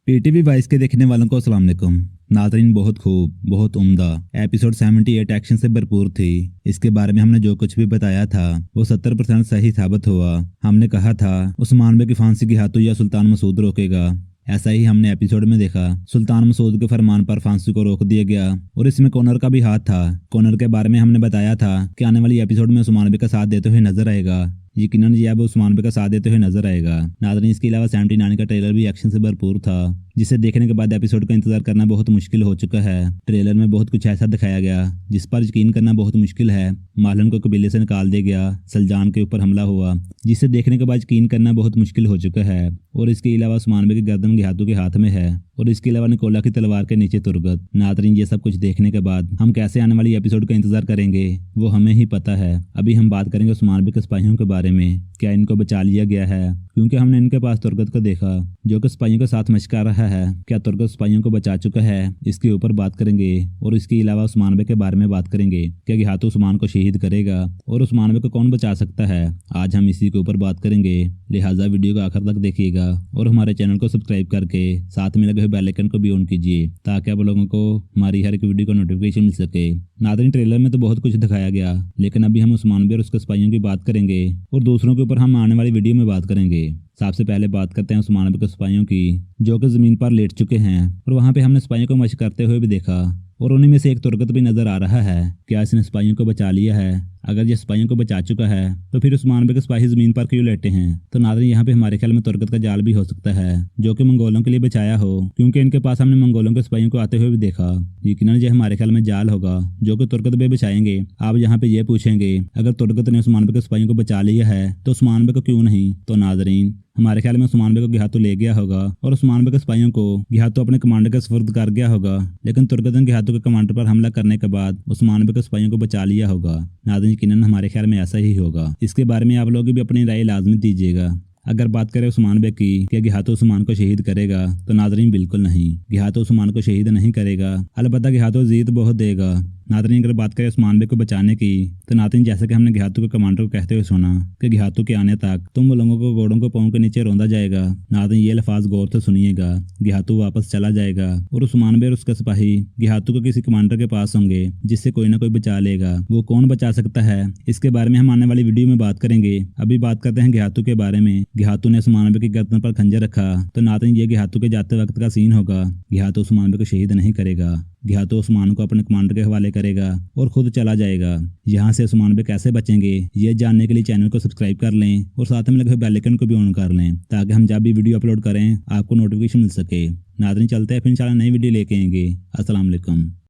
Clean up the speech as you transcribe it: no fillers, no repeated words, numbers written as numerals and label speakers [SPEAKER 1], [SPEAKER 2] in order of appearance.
[SPEAKER 1] PTV vice के देखने वालों को अस्सलाम वालेकुम। नाज़रीन, बहुत खूब, बहुत उम्दा एपिसोड 78 एक्शन से भरपूर थी। इसके बारे में हमने जो कुछ भी बताया था वो 70% सही साबित हुआ। हमने कहा था उस्मान बे की फांसी की हाथों या सुल्तान मसूद रोकेगा। ऐसा ही हमने एपिसोड में देखा। सुल्तान मसूद के फरमान पर फांसी को रोक दिया गया और इसमें कॉनर का भी हाथ था। कॉनर के बारे में हमने बताया था कि आने वाली एपिसोड में उस्मान बे का साथ देते हुए नजर आएगा। यकीनन ये अब उस्मान बे का साथ देते हुए नजर आएगा। नाज़रीन, इसके अलावा 79 का ट्रेलर भी एक्शन से भरपूर था, जिसे देखने के बाद एपिसोड का इंतजार करना बहुत मुश्किल हो चुका है। ट्रेलर में बहुत कुछ ऐसा दिखाया गया जिस पर यकीन करना बहुत मुश्किल है। मालन को कबीले से निकाल दिया गया, सलजान के ऊपर हमला हुआ, जिसे देखने के बाद यकीन करना बहुत मुश्किल हो चुका है। और इसके अलावा उस्मान बे की गर्दन गिहातू के हाथ में है और इसके अलावा निकोला की तलवार के नीचे तुरगत। नाज़रीन, ये सब कुछ देखने के बाद हम कैसे आने वाली एपिसोड का इंतजार करेंगे वो हमें ही पता है। अभी हम बात करेंगे उस्मान बे के सिपाहियों के बारे में। क्या इनको बचा लिया गया है? क्योंकि हमने इनके पास तुरगत को देखा जो कि सिपाहियों के साथ मशक कर रहा है। क्या तुरगत सिपाहियों को बचा चुका है? इसके ऊपर बात करेंगे। और इसके अलावा उस्मान बे के बारे में बात करेंगे। क्या गिहातू उस्मान को शहीद करेगा और उस्मान बे को कौन बचा सकता है? आज हम इसी के ऊपर बात करेंगे। लिहाजा वीडियो को आखिर तक देखिएगा और हमारे चैनल को सब्सक्राइब करके साथ में लगे हुए बेल आइकन को भी ऑन कीजिए ताकि आप लोगों को हमारी हर एक वीडियो का नोटिफिकेशन मिल सके। नाज़रीन, ट्रेलर में तो बहुत कुछ दिखाया गया, लेकिन अभी हम उस्मान बे और उसके सिपाहियों की बात करेंगे और दूसरों के ऊपर हम आने वाली वीडियो में बात करेंगे। सबसे पहले बात करते हैं उस्मान बे के सिपाहियों की, जो कि जमीन पर लेट चुके हैं और वहां पे हमने सिपाहियों को मशक करते हुए भी देखा और उन्हीं में से एक तुरगत भी नजर आ रहा है। क्या इसने सिपाहियों को बचा लिया है? अगर ये सिपाहियों को बचा चुका है तो फिर उस्मान बे के सिपाही जमीन पर क्यों लेटे हैं? तो नाज़रीन, यहाँ पे हमारे ख्याल में तुरगत का जाल भी हो सकता है जो कि मंगोलों के लिए बचाया हो, क्योंकि इनके पास हमने मंगोलों के सिपाहियों को आते हुए भी देखा। यकीनन ये हमारे ख्याल में जाल होगा जो कि तुरगत बे बिछाएंगे। आप यहाँ पे ये पूछेंगे अगर तुरगत ने उस्मान बे के सिपाहियों को बचा लिया है तो उस्मान बे को क्यों नहीं? तो नाज़रीन, हमारे ख्याल में उस्मान बे को गिहातू ले गया होगा और उस्मान बे के सिपाहियों को गिहातू अपने कमांडर के सुपुर्द कर गया होगा, लेकिन तुरगत ने गिहातू के कमांडर पर हमला करने के बाद उस्मान बे के सिपाहियों को बचा लिया होगा। नाज़रीन, यकीनन हमारे ख्याल में ऐसा ही होगा। इसके बारे में आप लोग भी अपनी राय लाजमी दीजिएगा। अगर बात करें उस्मान बे की, क्या गिहातू उस्मान को शहीद करेगा? तो नाज़रीन, बिल्कुल नहीं, गिहातू उस्मान को शहीद नहीं करेगा। अलबत्ता गिहातू जीत बहुत देगा। नाज़रीन, अगर बात करें उस्मान बे को बचाने की, तो नाज़रीन, जैसे कि हमने गिहातू के कमांडर को कहते हुए सुना कि गिहातू के आने तक तुम लोगों को घोड़ों को पाँव के नीचे रौंदा जाएगा। नाज़रीन, ये लफाज गौर से सुनिएगा। गिहातू वापस चला जाएगा और उस्मान बे और उसका सिपाही गिहातू को किसी कमांडर के पास होंगे जिससे कोई ना कोई बचा लेगा। वो कौन बचा सकता है, इसके बारे में हम आने वाली वीडियो में बात करेंगे। अभी बात करते हैं गिहातू के बारे में। गिहातू ने उस्मान बे की गर्दन पर खंजर रखा, तो नाज़रीन, ये गिहातू के जाते वक्त का सीन होगा। गिहातू उस्मान बे को शहीद नहीं करेगा। गिहातू उस्मान को अपने कमांडर के हवाले करेगा और खुद चला जाएगा। यहाँ से उस्मान बे कैसे बचेंगे ये जानने के लिए चैनल को सब्सक्राइब कर लें और साथ में लगे बेल आइकन को भी ऑन कर लें ताकि हम जब भी वीडियो अपलोड करें आपको नोटिफिकेशन मिल सके। नाज़रीन, चलते हैं फिर इंशाल्लाह नई वीडियो लेके आएंगे। अस्सलाम वालेकुम।